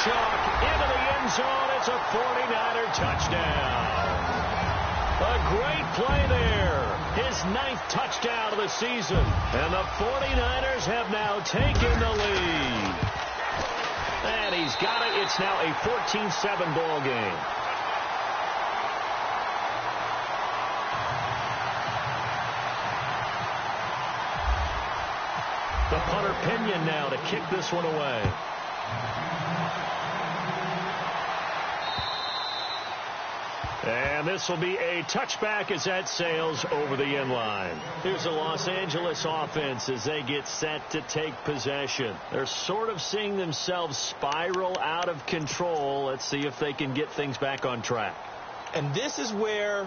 chalk into the end zone. It's a 49er touchdown. A great play there. His 9th touchdown of the season. And the 49ers have now taken the lead. And he's got it. It's now a 14-7 ball game. The punter Pinion now to kick this one away. And this will be a touchback as that sails over the end line. Here's the Los Angeles offense as they get set to take possession. They're sort of seeing themselves spiral out of control. Let's see if they can get things back on track. And this is where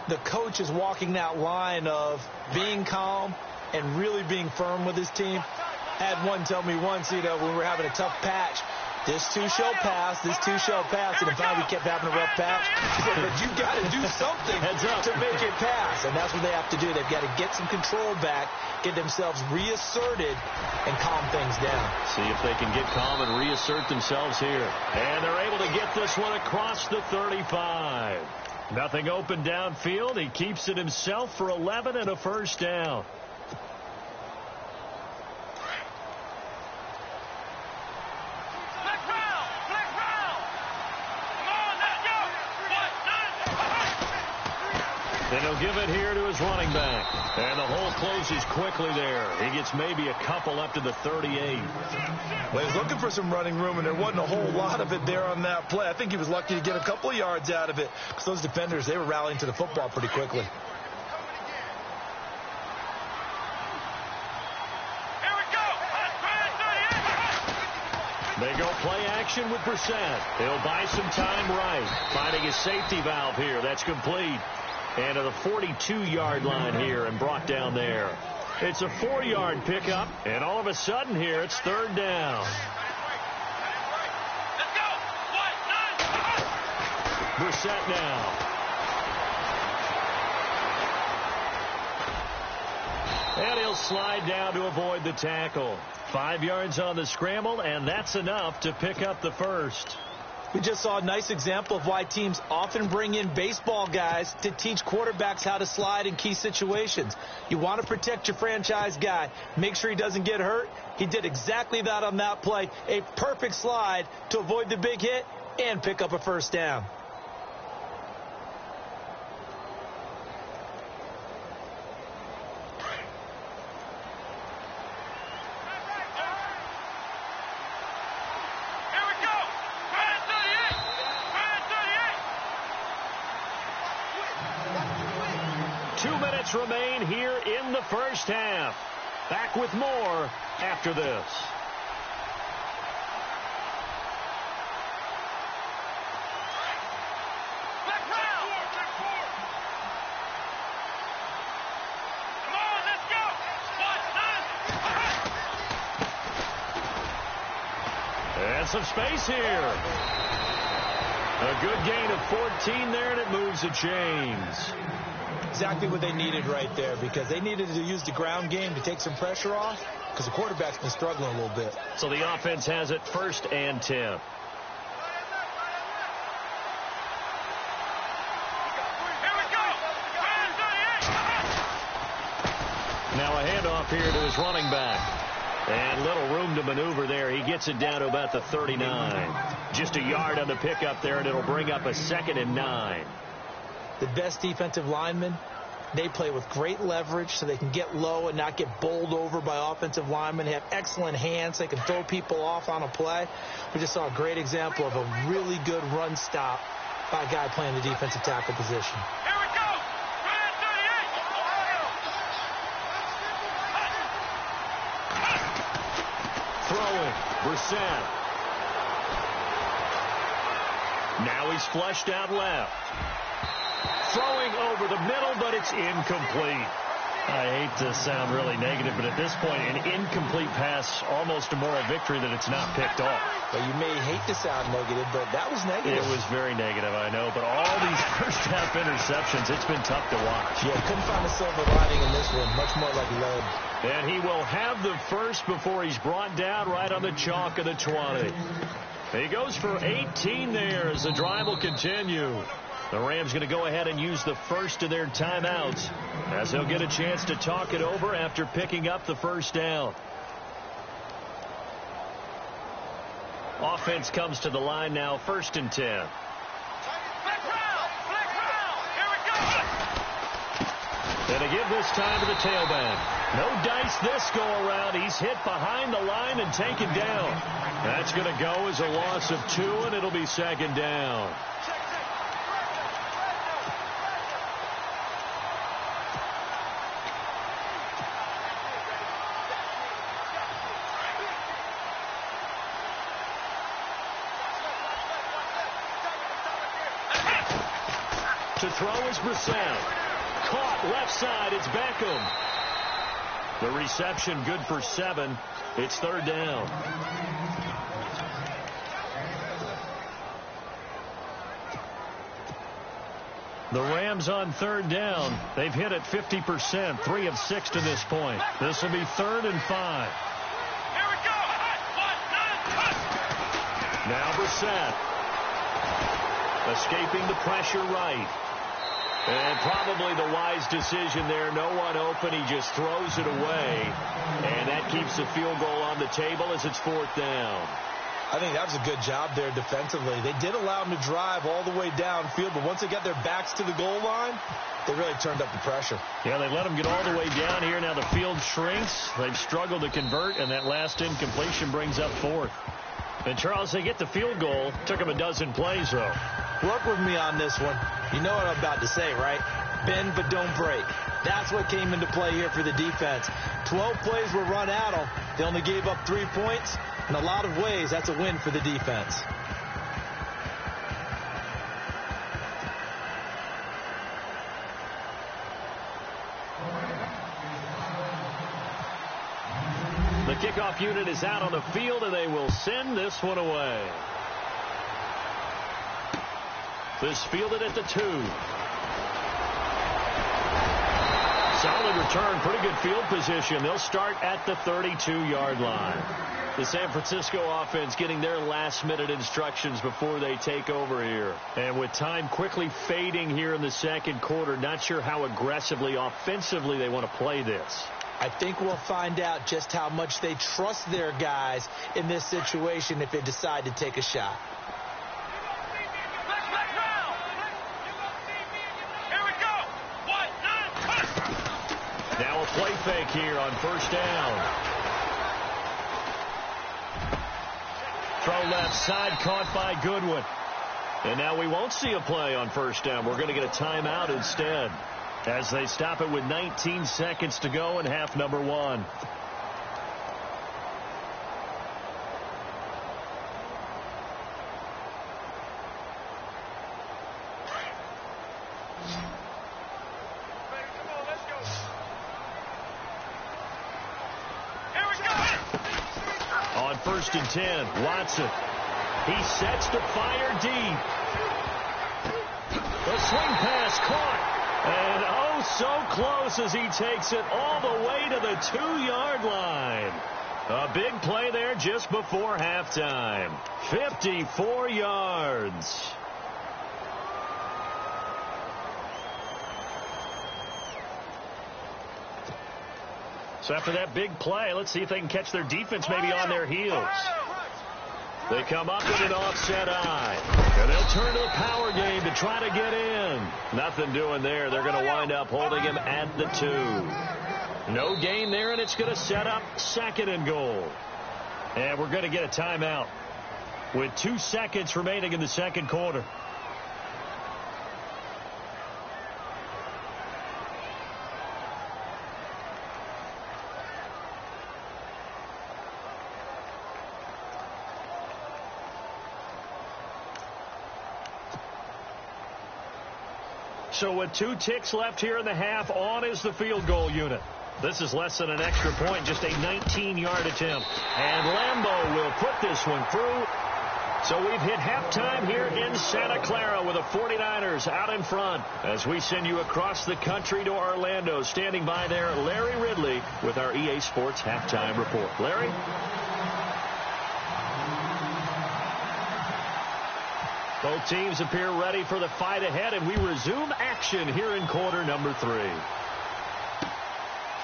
the coach is walking that line of being calm and really being firm with his team. Had one tell me once, when we were having a tough patch, this too shall pass, this too shall pass. And in fact, we kept having a rough patch. He said, but you've got to do something to make it pass. And that's what they have to do. They've got to get some control back, get themselves reasserted, and calm things down. See if they can get calm and reassert themselves here. And they're able to get this one across the 35. Nothing open downfield. He keeps it himself for 11 and a first down. And he'll give it here to his running back. And the hole closes quickly there. He gets maybe a couple up to the 38. Well, he's looking for some running room, and there wasn't a whole lot of it there on that play. I think he was lucky to get a couple of yards out of it because those defenders, they were rallying to the football pretty quickly. They go play action with Brissett. He'll buy some time right. Finding his safety valve here. That's complete. And to the 42-yard line here and brought down there. It's a 4-yard pickup, and all of a sudden here it's third down. Let's go. Brissett now. And he'll slide down to avoid the tackle. 5 yards on the scramble, and that's enough to pick up the first. We just saw a nice example of why teams often bring in baseball guys to teach quarterbacks how to slide in key situations. You want to protect your franchise guy. Make sure he doesn't get hurt. He did exactly that on that play. A perfect slide to avoid the big hit and pick up a first down. Remain here in the first half. Back with more after this. And some space here. A good gain of 14 there, and it moves the chains. Exactly what they needed right there, because they needed to use the ground game to take some pressure off because the quarterback's been struggling a little bit. So the offense has it 1st and 10. Now a handoff here to his running back. And little room to maneuver there. He gets it down to about the 39. Just a yard on the pickup there, and it'll bring up a 2nd and 9. The best defensive linemen, they play with great leverage so they can get low and not get bowled over by offensive linemen. They have excellent hands. They can throw people off on a play. We just saw a great example of a really good run stop by a guy playing the defensive tackle position. Here we go. Throwing. Brissett. Now he's flushed out left. Throwing over the middle, but it's incomplete. I hate to sound really negative, but at this point, an incomplete pass, almost a moral victory that it's not picked off. Well, you may hate to sound negative, but that was negative. It was very negative, I know. But all these first-half interceptions, it's been tough to watch. Yeah, couldn't find a silver lining in this one. Much more like lead. And he will have the first before he's brought down right on the chalk of the 20. He goes for 18 there as the drive will continue. The Rams going to go ahead and use the first of their timeouts as they'll get a chance to talk it over after picking up the first down. Offense comes to the line now, 1st and 10. And to give this time to the tailback. No dice this go around. He's hit behind the line and taken down. That's going to go as a loss of 2, and it'll be 2nd down. To throw is Brissett. Caught left side. It's Beckham. The reception good for 7. It's 3rd down. The Rams on 3rd down. They've hit it 50%, 3 of 6 to this point. This will be 3rd and 5. Here we go. Now Brissett. Escaping the pressure right. And probably the wise decision there. No one open. He just throws it away. And that keeps the field goal on the table as it's 4th down. I think that was a good job there defensively. They did allow them to drive all the way downfield, but once they got their backs to the goal line, they really turned up the pressure. Yeah, they let them get all the way down here. Now the field shrinks. They've struggled to convert, and that last incompletion brings up 4th. And, Charles, they get the field goal. Took them a dozen plays, though. Work with me on this one. You know what I'm about to say, right? Bend but don't break. That's what came into play here for the defense. 12 plays were run at them. They only gave up 3 points. In a lot of ways, that's a win for the defense. The kickoff unit is out on the field, and they will send this one away. This fielded at the 2. Solid return, pretty good field position. They'll start at the 32-yard line. The San Francisco offense getting their last-minute instructions before they take over here. And with time quickly fading here in the 2nd quarter, not sure how aggressively, offensively they want to play this. I think we'll find out just how much they trust their guys in this situation if they decide to take a shot. Now a play fake here on 1st down. Throw left side, caught by Goodwin. And now we won't see a play on 1st down. We're going to get a timeout instead as they stop it with 19 seconds to go in half number 1. On 1st and 10, Watson. He sets to fire deep. The swing pass caught. And oh, so close as he takes it all the way to the 2-yard line. A big play there just before halftime. 54 yards. So after that big play, let's see if they can catch their defense maybe on their heels. They come up with an offset eye. And they'll turn to the power game to try to get in. Nothing doing there. They're going to wind up holding him at the 2. No gain there, and it's going to set up 2nd and goal. And we're going to get a timeout with 2 seconds remaining in the 2nd quarter. So with 2 ticks left here in the half, on is the field goal unit. This is less than an extra point, just a 19-yard attempt. And Lambeau will put this one through. So we've hit halftime here in Santa Clara with the 49ers out in front as we send you across the country to Orlando. Standing by there, Larry Ridley with our EA Sports halftime report. Larry? Both teams appear ready for the fight ahead, and we resume action here in quarter number 3.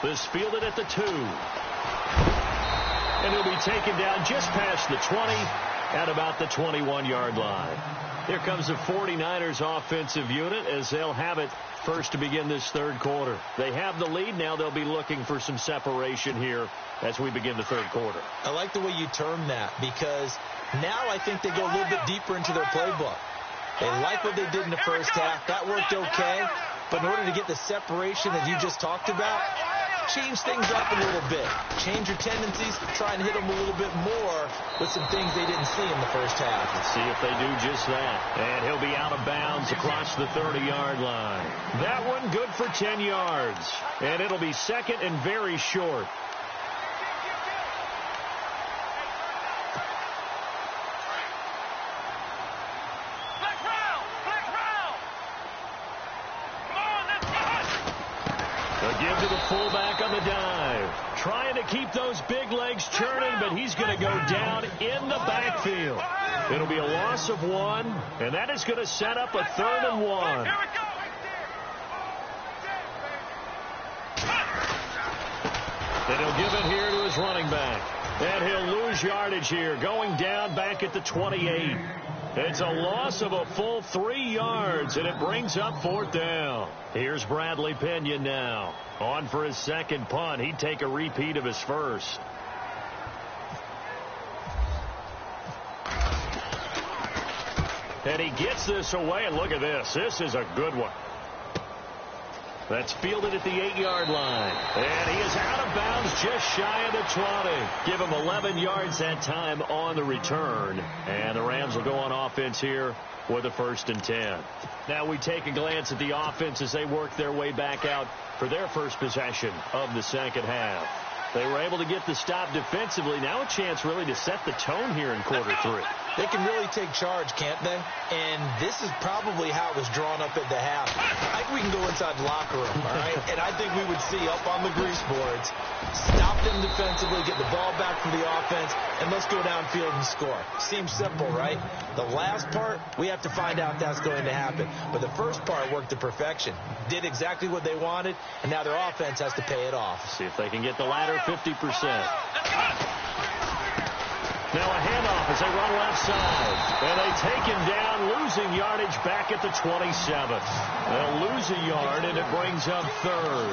This fielded at the 2. And he'll be taken down just past the 20 at about the 21-yard line. Here comes the 49ers offensive unit as they'll have it first to begin this third quarter. They have the lead. Now they'll be looking for some separation here as we begin the third quarter. I like the way you term that, because now I think they go a little bit deeper into their playbook. They like what they did in the first half. That worked okay. But in order to get the separation that you just talked about, change things up a little bit. Change your tendencies. Try and hit them a little bit more with some things they didn't see in the first half. Let's see if they do just that. And he'll be out of bounds across the 30-yard line. That one good for 10 yards. And it'll be second and very short. Give to the fullback on the dive. Trying to keep those big legs churning, but he's going to go down in the backfield. It'll be a loss of 1, and that is going to set up a 3rd and 1. And he'll give it here to his running back. And he'll lose yardage here, going down back at the 28. It's a loss of a full 3 yards, and it brings up 4th down. Here's Bradley Pinion now. On for his second punt. He'd take a repeat of his first. And he gets this away, and look at this. This is a good one. That's fielded at the 8-yard line. And he is out of bounds just shy of the 20. Give him 11 yards that time on the return. And the Rams will go on offense here with a 1st and 10. Now we take a glance at the offense as they work their way back out for their first possession of the second half. They were able to get the stop defensively. Now a chance really to set the tone here in quarter 3. They can really take charge, can't they? And this is probably how it was drawn up at the half. I think we can go inside the locker room, all right? And I think we would see up on the grease boards, stop them defensively, get the ball back from the offense, and let's go downfield and score. Seems simple, right? The last part, we have to find out if that's going to happen. But the first part worked to perfection. Did exactly what they wanted, and now their offense has to pay it off. See if they can get the latter 50%. Now a handoff as they run left side. And they take him down, losing yardage back at the 27. They'll lose a yard, and it brings up 3rd.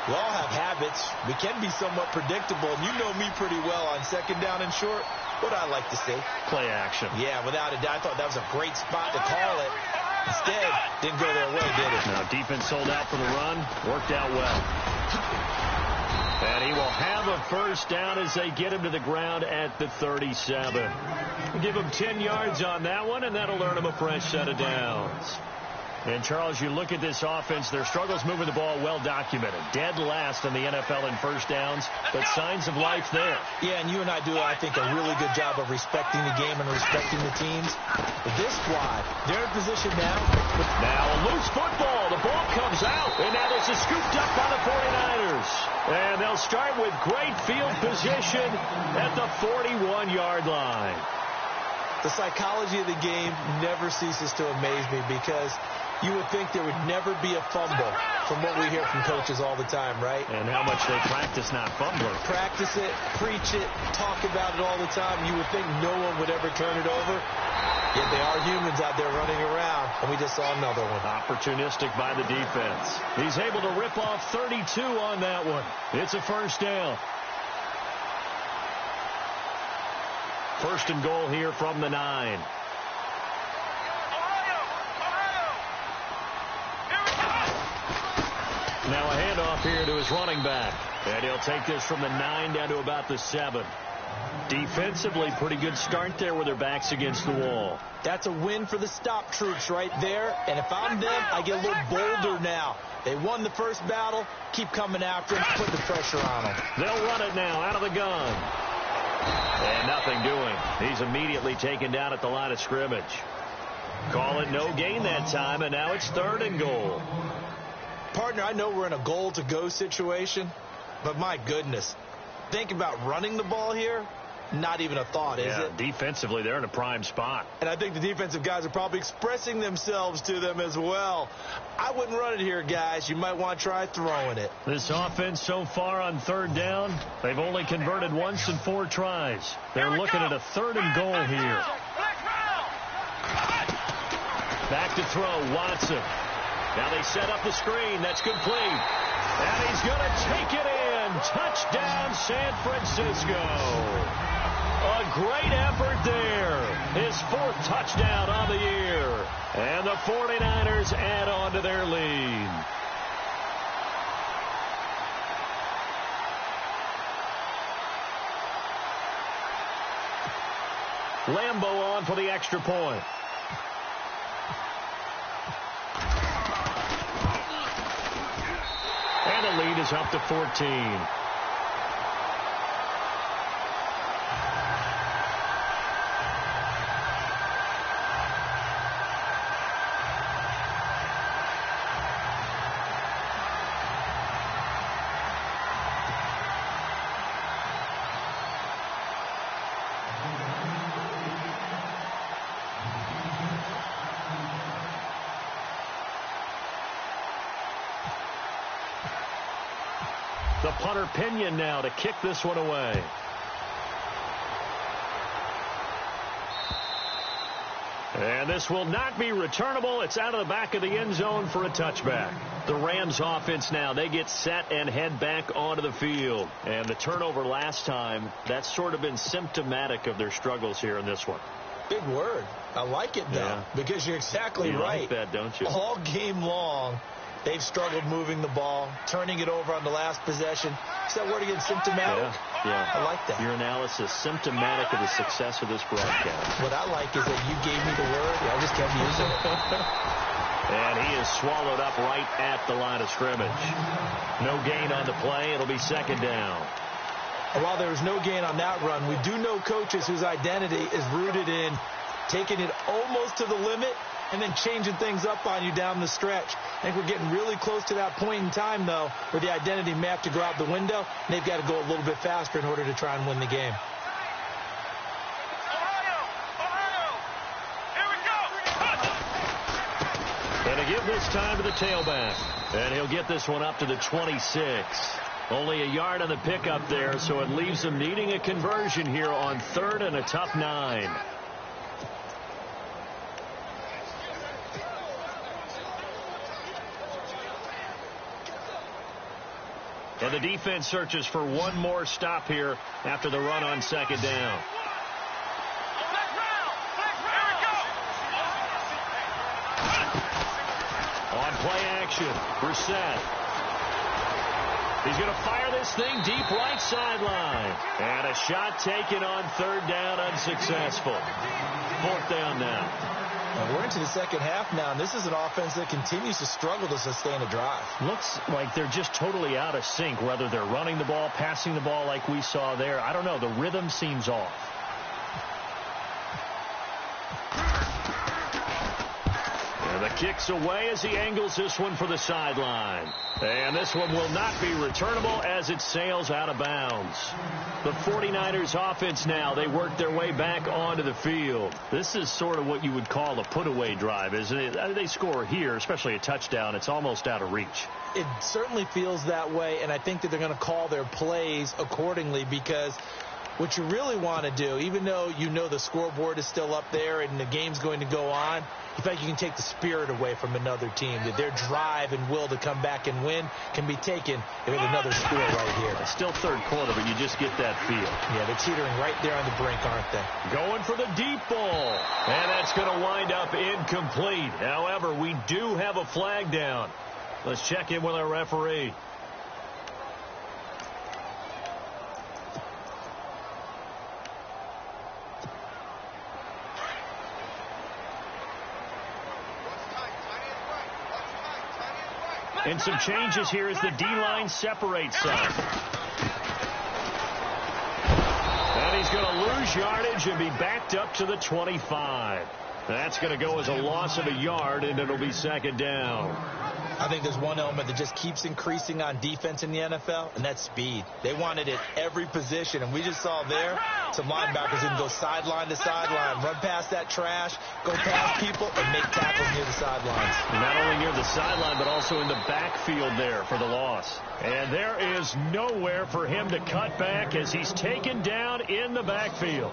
We all have habits. We can be somewhat predictable, and you know me pretty well on 2nd down and short. What I like to see? Play action. Yeah, without a doubt. I thought that was a great spot to call it. Instead, didn't go their way, did it? Now defense sold out for the run. Worked out well. And he will have a 1st down as they get him to the ground at the 37. Give him 10 yards on that one, and that'll earn him a fresh set of downs. And, Charles, you look at this offense, their struggles moving the ball well documented. Dead last in the NFL in 1st downs, but signs of life there. Yeah, and you and I do, I think, a really good job of respecting the game and respecting the teams. But this squad, they're in position now. Now a loose football. The ball comes out, and now this is scooped up by the 49ers. And they'll start with great field position at the 41-yard line. The psychology of the game never ceases to amaze me, because you would think there would never be a fumble from what we hear from coaches all the time, right? And how much they practice not fumbling. Practice it, preach it, talk about it all the time. You would think no one would ever turn it over. Yet they are humans out there running around, and we just saw another one. Opportunistic by the defense. He's able to rip off 32 on that one. It's a 1st down. 1st and goal here from the 9. Now a handoff here to his running back. And he'll take this from the 9 down to about the 7. Defensively, pretty good start there with their backs against the wall. That's a win for the stop troops right there. And if I'm them, I get a little bolder now. They won the first battle. Keep coming after him. Put the pressure on them. They'll run it now out of the gun. And nothing doing. He's immediately taken down at the line of scrimmage. Call it no gain that time, and now it's 3rd and goal. Partner, I know we're in a goal-to-go situation, but my goodness, think about running the ball here. not even a thought, is it? Defensively, they're in a prime spot. And I think the defensive guys are probably expressing themselves to them as well. I wouldn't run it here, guys. You might want to try throwing it. This offense so far on third down, they've only converted once in 4 tries. They're looking at a 3rd and goal here. Back to throw, Watson. Now they set up the screen. That's complete. And he's going to take it in. Touchdown, San Francisco. A great effort there. His 4th touchdown on the year. And the 49ers add on to their lead. Lambeau on for the extra point. And the lead is up to 14. The punter Pinion now to kick this one away. And this will not be returnable. It's out of the back of the end zone for a touchback. The Rams offense now, they get set and head back onto the field. And the turnover last time, that's sort of been symptomatic of their struggles here in this one. Big word. I like it, though, because you're exactly right. You like that, don't you? All game long, they've struggled moving the ball, turning it over on the last possession. Is that word again, symptomatic? Yeah. I like that. Your analysis, symptomatic of the success of this broadcast. What I like is that you gave me the word. I just kept using it. And he is swallowed up right at the line of scrimmage. No gain on the play. It'll be 2nd down. And while there was no gain on that run, we do know coaches whose identity is rooted in taking it almost to the limit and then changing things up on you down the stretch. I think we're getting really close to that point in time, though, where the identity may have to go out the window, and they've got to go a little bit faster in order to try and win the game. And to give this time to the tailback. And he'll get this one up to the 26. Only a yard on the pickup there, so it leaves them needing a conversion here on 3rd and a tough 9. And the defense searches for one more stop here after the run on 2nd down. On play action, Brissett. He's going to fire this thing deep right sideline. And a shot taken on 3rd down, unsuccessful. 4th down now. We're into the second half now, and this is an offense that continues to struggle to sustain a drive. Looks like they're just totally out of sync, whether they're running the ball, passing the ball like we saw there. I don't know. The rhythm seems off. And the kick's away as he angles this one for the sideline. And this one will not be returnable as it sails out of bounds. The 49ers offense now, they work their way back onto the field. This is sort of what you would call a put-away drive, isn't it? They score here, especially a touchdown. It's almost out of reach. It certainly feels that way, and I think that they're going to call their plays accordingly, because what you really want to do, even though you know the scoreboard is still up there and the game's going to go on, you feel like you can take the spirit away from another team, that their drive and will to come back and win can be taken with another score right here. It's still 3rd quarter, but you just get that feel. Yeah, they're teetering right there on the brink, aren't they? Going for the deep ball. And that's going to wind up incomplete. However, we do have a flag down. Let's check in with our referee. And some changes here as the D-line separates some. And he's going to lose yardage and be backed up to the 25. That's going to go as a loss of a yard, and it'll be 2nd down. I think there's one element that just keeps increasing on defense in the NFL, and that's speed. They want it at every position, and we just saw there some linebackers who can go sideline to sideline, run past that trash, go past people, and make tackles near the sidelines. Not only near the sideline, but also in the backfield there for the loss. And there is nowhere for him to cut back as he's taken down in the backfield.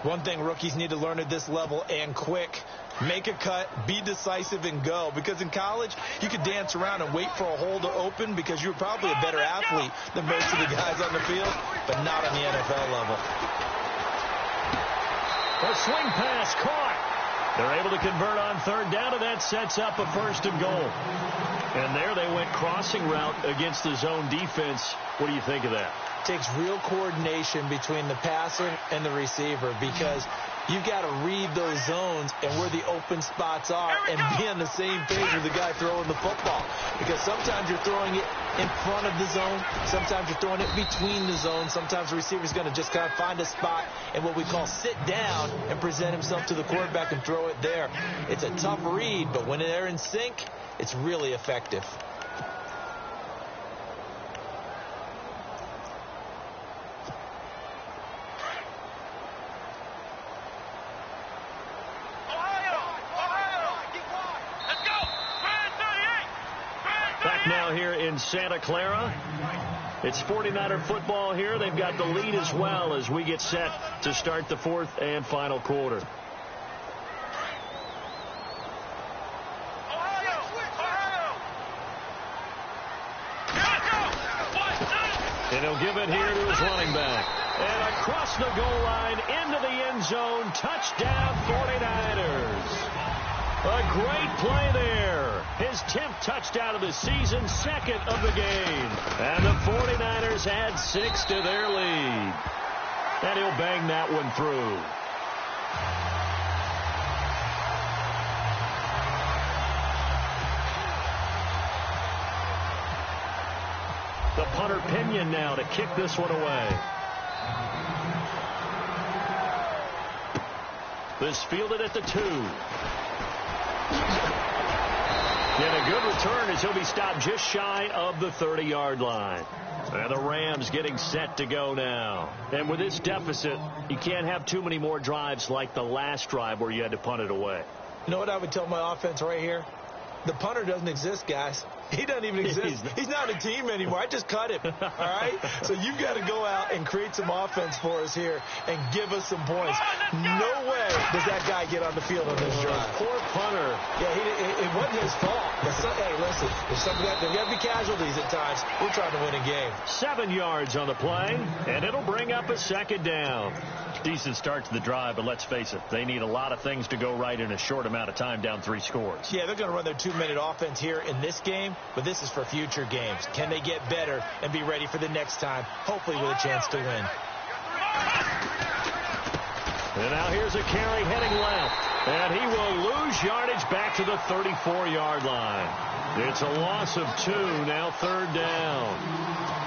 One thing rookies need to learn at this level, and quick, make a cut, be decisive, and go. Because in college, you could dance around and wait for a hole to open because you're probably a better athlete than most of the guys on the field, but not on the NFL level. A swing pass caught. They're able to convert on third down, and that sets up a first and goal. And there they went crossing route against the zone defense. What do you think of that? Takes real coordination between the passer and the receiver because you've got to read those zones and where the open spots are and be on the same page with the guy throwing the football. Because sometimes you're throwing it in front of the zone. Sometimes you're throwing it between the zones. Sometimes the receiver's going to just kind of find a spot and what we call sit down and present himself to the quarterback and throw it there. It's a tough read, but when they're in sync, it's really effective. Back now here in Santa Clara. It's 49er football here. They've got the lead as well as we get set to start the fourth and final quarter. And he'll give it here to his running back. And across the goal line into the end zone. Touchdown 49ers. A great play there. His 10th touchdown of the season, second of the game. And the 49ers add 6 to their lead. And he'll bang that one through. The punter Pinion now to kick this one away. This fielded at the 2. And a good return as he'll be stopped just shy of the 30-yard line. And the Rams getting set to go now. And with this deficit, you can't have too many more drives like the last drive where you had to punt it away. You know what I would tell my offense right here? The punter doesn't exist, guys. He doesn't even exist. He's not a team anymore. I just cut him. All right? So you've got to go out and create some offense for us here and give us some points. No way does that guy get on the field on this drive. Poor punter. Yeah, it wasn't his fault. Hey, listen, there's got to be casualties at times. We're trying to win a game. 7 yards on the play, and it'll bring up a second down. Decent start to the drive, but let's face it, they need a lot of things to go right in a short amount of time, down 3 scores. Yeah, they're going to run their 2-minute offense here in this game, but this is for future games. Can they get better and be ready for the next time, hopefully with a chance to win? And now here's a carry heading left, and he will lose yardage back to the 34-yard line. It's a loss of 2, now third down.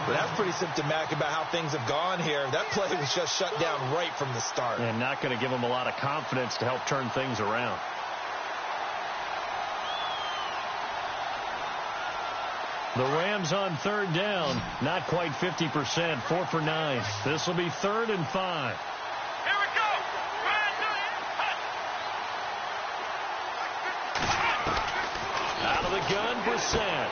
But that's pretty symptomatic about how things have gone here. That play was just shut down right from the start. And not going to give them a lot of confidence to help turn things around. The Rams on third down, not quite 50%, 4 for 9. This will be 3rd and 5. Here we go. Out of the gun, Brissett.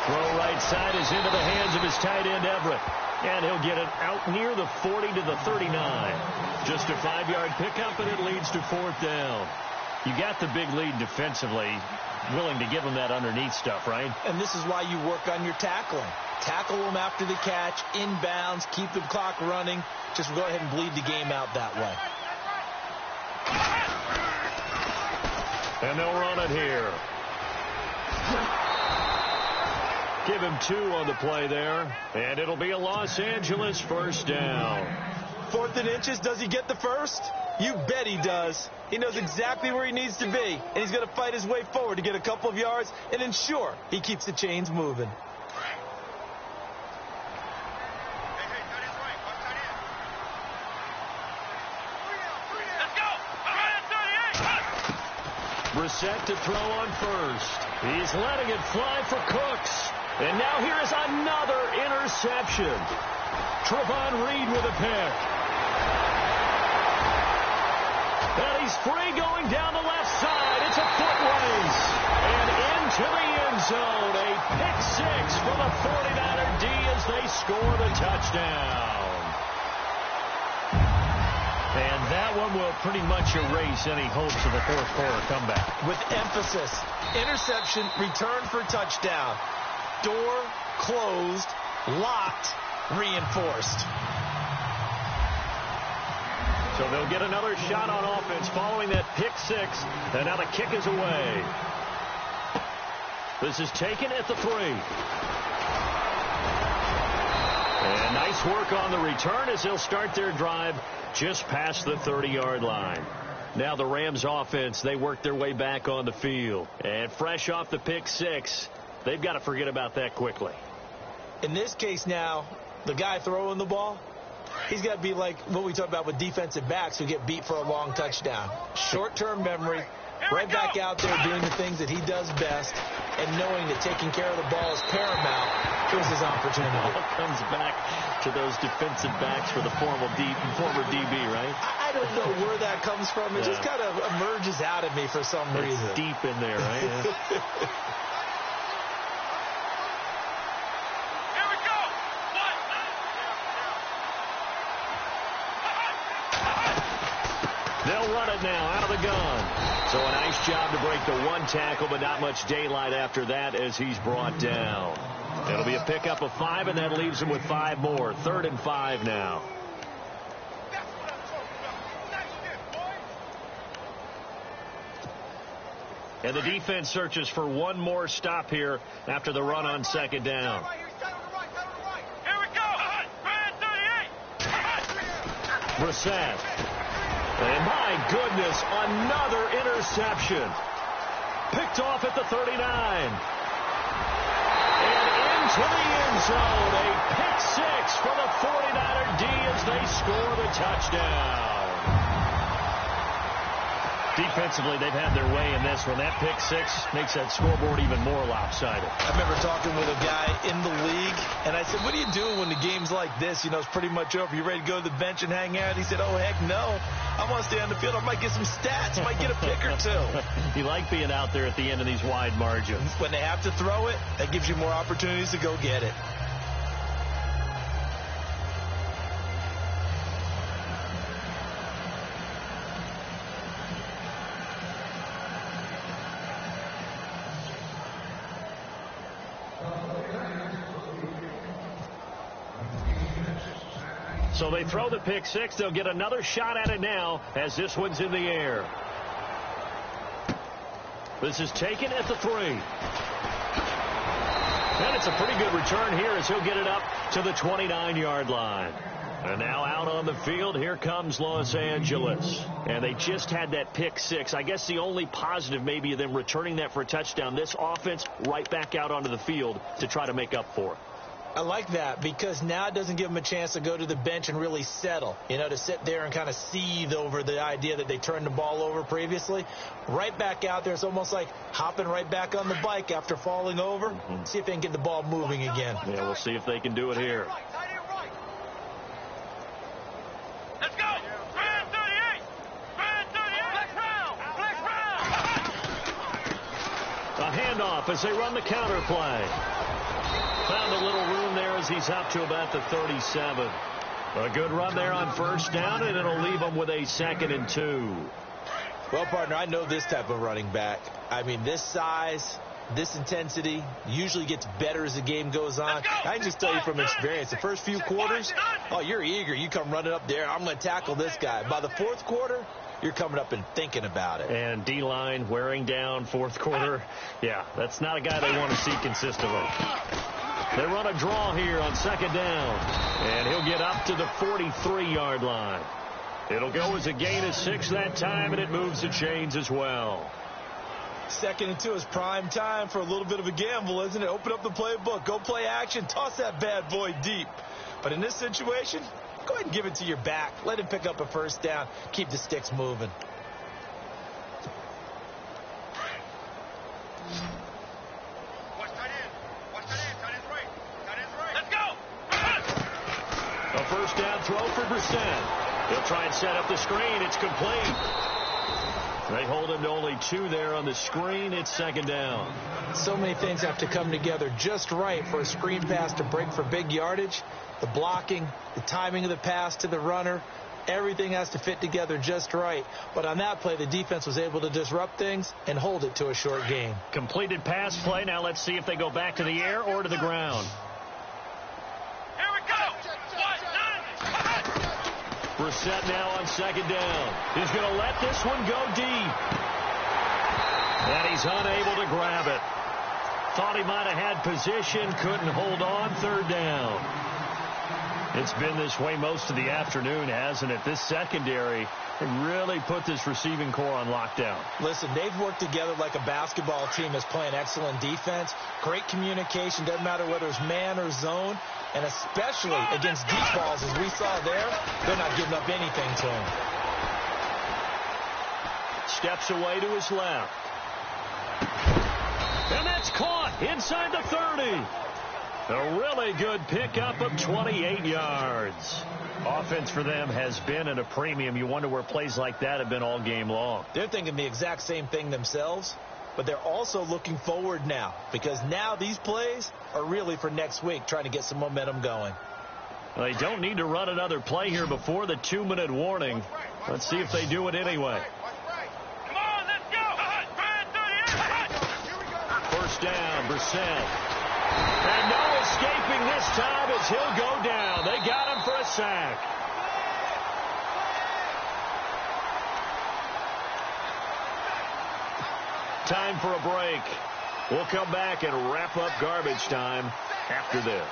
Throw right side is into the hands of his tight end, Everett. And he'll get it out near the 40 to the 39. Just a 5-yard pickup, and it leads to 4th down. You got the big lead defensively, willing to give them that underneath stuff, right? And this is why you work on your tackling. Tackle them after the catch, inbounds, keep the clock running. Just go ahead and bleed the game out that way. And they'll run it here. Give him 2 on the play there. And it'll be a Los Angeles first down. 4th and inches, does he get the first? You bet he does. He knows exactly where he needs to be, and he's going to fight his way forward to get a couple of yards and ensure he keeps the chains moving. set to throw on first. He's letting it fly for Cooks. And now here is another interception. Trevon Reed with a pick. And he's free going down the left side. It's a foot race. And into the end zone. A pick six for the 49er D as they score the touchdown. And that one will pretty much erase any hopes of a fourth quarter comeback. With emphasis, interception, return for touchdown. Door closed, locked, reinforced. So they'll get another shot on offense following that pick six. And now the kick is away. This is taken at the 3. And nice work on the return as they'll start their drive just past the 30-yard line. Now the Rams offense, they work their way back on the field. And fresh off the pick six, they've got to forget about that quickly. In this case now, the guy throwing the ball, he's got to be like what we talk about with defensive backs who get beat for a long touchdown. Short-term memory, right back out there doing the things that he does best, and knowing that taking care of the ball is paramount. Here's his opportunity. It all comes back to those defensive backs for the former DB, right? I don't know where that comes from. It just kind of emerges out of me for some reason. It's deep in there, right? Yeah. They'll run it now out of the gun. So a nice job to break the one tackle, but not much daylight after that as he's brought down. It'll be a pickup of 5, and that leaves him with 5 more. 3rd and 5 now. And the defense searches for one more stop here after the run on 2nd down. Brissett. And my goodness, another interception. Picked off at the 39. And into the end zone, a pick six for the 49er D as they score the touchdown. Defensively, they've had their way in this one. That pick six makes that scoreboard even more lopsided. I remember talking with a guy in the league, and I said, what are you doing when the game's like this? You know, it's pretty much over. You ready to go to the bench and hang out? He said, oh, heck no. I want to stay on the field. I might get some stats. I might get a pick or two. You like being out there at the end of these wide margins. When they have to throw it, that gives you more opportunities to go get it. So they throw the pick six. They'll get another shot at it now as this one's in the air. This is taken at the 3. And it's a pretty good return here as he'll get it up to the 29-yard line. And now out on the field, here comes Los Angeles. And they just had that pick six. I guess the only positive maybe of them returning that for a touchdown. This offense right back out onto the field to try to make up for it. I like that because now it doesn't give them a chance to go to the bench and really settle, you know, to sit there and kind of seethe over the idea that they turned the ball over previously. Right back out there, it's almost like hopping right back on the bike after falling over. See if they can get the ball moving again. Yeah, we'll see if they can do it here. Let's go! Brand 38! Brand 38! A handoff as they run the counter play. Found a little room there as he's up to about the 37. A good run there on 1st down, and it'll leave him with a 2nd and 2. Well, partner, I know this type of running back. I mean, this size, this intensity usually gets better as the game goes on. I can just tell you from experience, the first few quarters, oh, you're eager. You come running up there. I'm going to tackle this guy. By the 4th quarter, you're coming up and thinking about it. And D-line wearing down 4th quarter. Yeah, that's not a guy they want to see consistently. They run a draw here on 2nd down. And he'll get up to the 43-yard line. It'll go as a gain of 6 that time, and it moves the chains as well. 2nd and 2 is prime time for a little bit of a gamble, isn't it? Open up the playbook. Go play action. Toss that bad boy deep. But in this situation, go ahead and give it to your back. Let him pick up a 1st down. Keep the sticks moving. first down throw for Brissett. He'll try and set up the screen. It's complete. They hold him to only 2 there on the screen. It's second down. So many things have to come together just right for a screen pass to break for big yardage. The blocking, the timing of the pass to the runner, everything has to fit together just right. But on that play, the defense was able to disrupt things and hold it to a short gain. Completed pass play. Now let's see if they go back to the air or to the ground. Here we go. Brissett now on second down. He's going to let this one go deep. And he's unable to grab it. Thought he might have had position, couldn't hold on. Third down. It's been this way most of the afternoon, hasn't it? This secondary really put this receiving core on lockdown. Listen, they've worked together like a basketball team that's playing excellent defense. Great communication. Doesn't matter whether it's man or zone. And especially against deep balls, as we saw there, they're not giving up anything to him. Steps away to his left. And that's caught inside the 30. A really good pickup of 28 yards. Offense for them has been at a premium. You wonder where plays like that have been all game long. They're thinking the exact same thing themselves, but they're also looking forward now, because now these plays are really for next week, trying to get some momentum going. Well, they don't need to run another play here before the 2-minute warning. Let's see if they do it anyway. Come on, let's go. First down, Brissett. And no escaping this time as he'll go down. They got him for a sack. Time for a break. We'll come back and wrap up garbage time after this.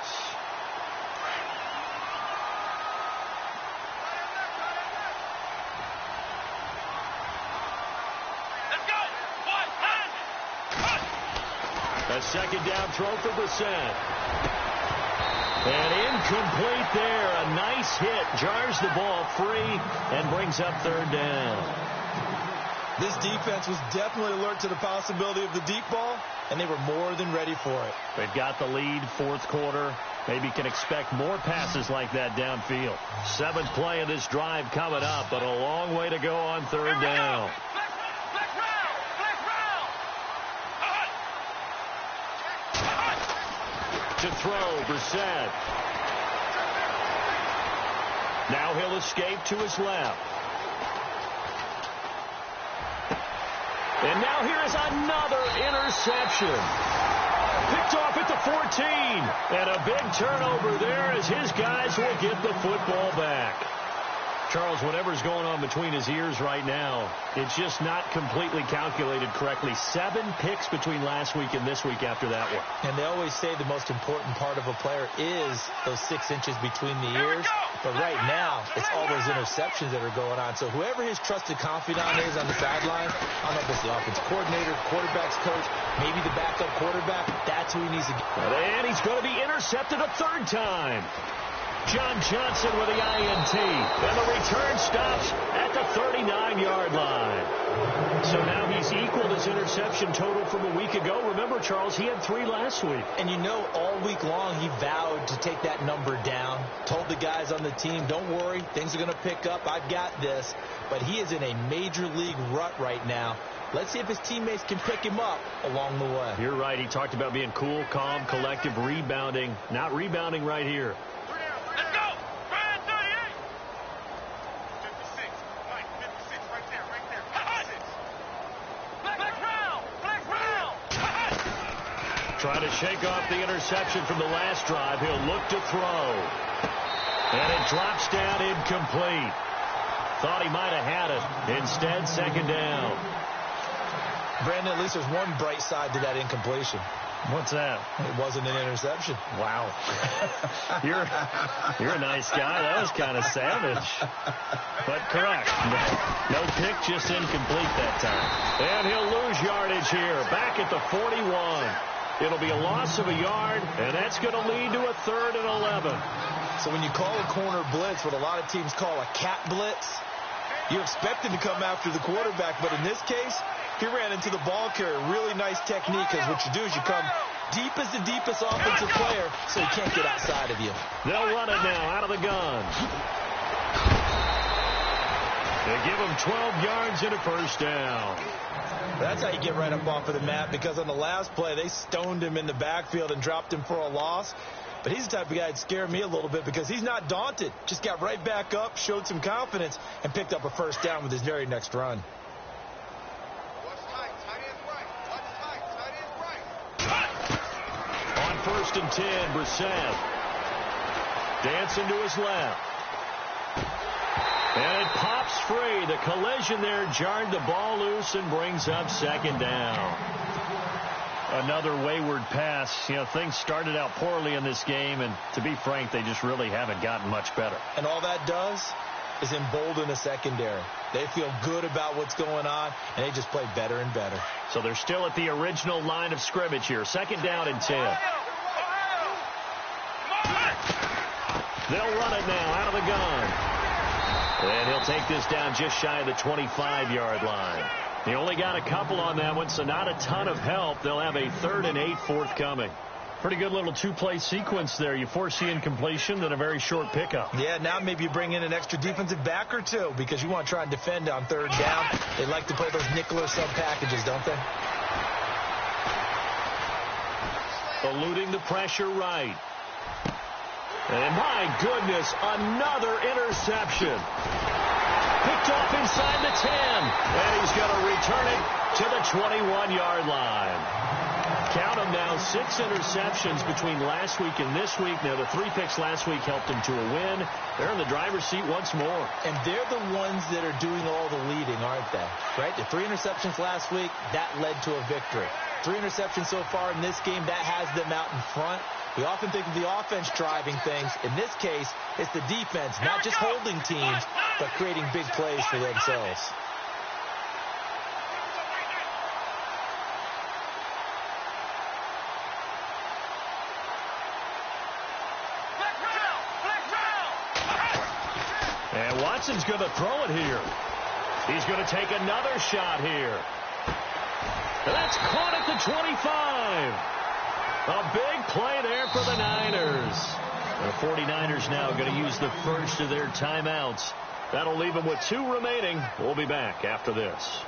A second down throw for Brissett. And incomplete there. A nice hit. Jars the ball free and brings up third down. This defense was definitely alert to the possibility of the deep ball, and they were more than ready for it. They've got the lead, fourth quarter. Maybe can expect more passes like that downfield. 7th play of this drive coming up, but a long way to go on third down. To throw, Brissett. Now he'll escape to his left. And now here is another interception. Picked off at the 14. And a big turnover there as his guys will get the football back. Charles, whatever's going on between his ears right now, it's just not completely calculated correctly. 7 picks between last week and this week after that one. And they always say the most important part of a player is those 6 inches between the ears. But right now, it's all those interceptions that are going on. So whoever his trusted confidant is on the sideline, I don't know if it's the offensive coordinator, quarterback's coach, maybe the backup quarterback, that's who he needs to get. And he's going to be intercepted a 3rd time. John Johnson with the INT. And the return stops at the 39-yard line. So now he's equaled his interception total from a week ago. Remember, Charles, he had 3 last week. And you know, all week long he vowed to take that number down. Told the guys on the team, don't worry, things are going to pick up. I've got this. But he is in a major league rut right now. Let's see if his teammates can pick him up along the way. You're right. He talked about being cool, calm, collective, rebounding. Not rebounding right here. Let's go. 38. 56. Mike, 56 right there. 56. Black round. Trying to shake off the interception from the last drive. He'll look to throw. And it drops down incomplete. Thought he might have had it. Instead, second down. Brandon, at least there's one bright side to that incompletion. What's that? It wasn't an interception. Wow. You're a nice guy. That was kind of savage. But correct. No pick, just incomplete that time. And he'll lose yardage here. Back at the 41. It'll be a loss of a yard, and that's going to lead to a 3rd and 11. So when you call a corner blitz, what a lot of teams call a cat blitz, You expect him to come after the quarterback, but in this case, he ran into the ball carrier. Really nice technique, because what you do is you come deep as the deepest offensive player, so he can't get outside of you. They'll run it now out of the gun. They give him 12 yards and a first down. That's how you get right up off of the mat, because on the last play, they stoned him in the backfield and dropped him for a loss. But he's the type of guy that scared me a little bit because he's not daunted. Just got right back up, showed some confidence, and picked up a first down with his very next run. On 1st and 10, Brissett. Dancing to his left. And it pops free. The collision there jarred the ball loose and brings up second down. Another wayward pass. You know, things started out poorly in this game, and to be frank, they just really haven't gotten much better. And all that does is embolden the secondary. They feel good about what's going on, and they just play better and better. So they're still at the original line of scrimmage here. 2nd down and 10. They'll run it now out of the gun. And he'll take this down just shy of the 25-yard line. He only got a couple on that one, so not a ton of help. They'll have a 3rd and 8 forthcoming. Pretty good little two-play sequence there. You force the incompletion, then a very short pickup. Yeah, now maybe you bring in an extra defensive back or two because you want to try and defend on 3rd down. They like to play those nickel or sub packages, don't they? Eluding the pressure right. And my goodness, another interception. Picked off inside the 10. And he's going to return it to the 21-yard line. Count them now, 6 interceptions between last week and this week. Now, the 3 picks last week helped him to a win. They're in the driver's seat once more. And they're the ones that are doing all the leading, aren't they? Right? The 3 interceptions last week, that led to a victory. 3 interceptions so far in this game, that has them out in front. We often think of the offense driving things. In this case, it's the defense, not just holding teams, but creating big plays for themselves. And Watson's going to throw it here. He's going to take another shot here. And that's caught at the 25. A big play there for the Niners. The 49ers now going to use the first of their timeouts. That'll leave them with 2 remaining. We'll be back after this.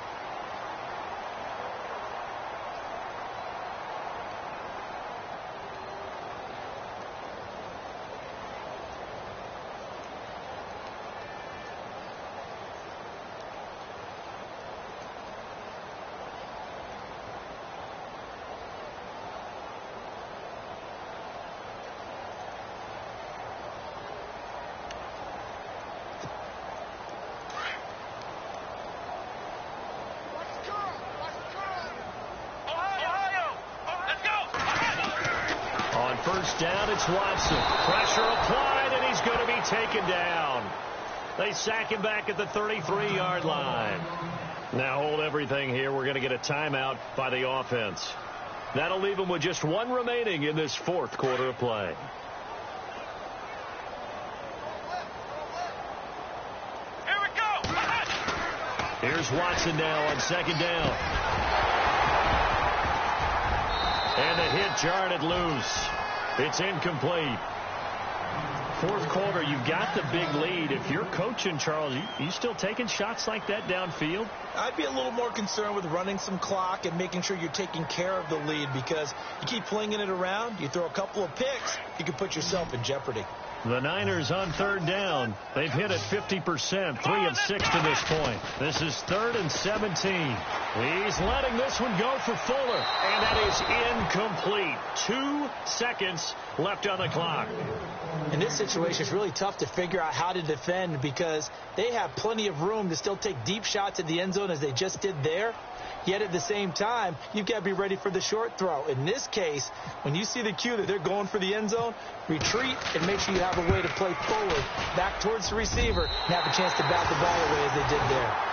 First down, it's Watson. Pressure applied, and he's going to be taken down. They sack him back at the 33-yard line. Now hold everything here. We're going to get a timeout by the offense. That'll leave them with just 1 remaining in this 4th quarter of play. Here we go. Here's Watson now on 2nd down. And the hit jarred it loose. It's incomplete. 4th quarter, you've got the big lead. If you're coaching, Charles, you still taking shots like that downfield? I'd be a little more concerned with running some clock and making sure you're taking care of the lead, because you keep flinging it around, you throw a couple of picks, you can put yourself in jeopardy. The Niners on 3rd down. They've hit it 50%, 3 of 6 to this point. This is 3rd and 17. He's letting this one go for Fuller, and that is incomplete. 2 seconds left on the clock. In this situation, it's really tough to figure out how to defend because they have plenty of room to still take deep shots at the end zone as they just did there. Yet at the same time, you've got to be ready for the short throw. In this case, when you see the cue that they're going for the end zone, retreat and make sure you have a way to play forward, back towards the receiver, and have a chance to bat the ball away as they did there.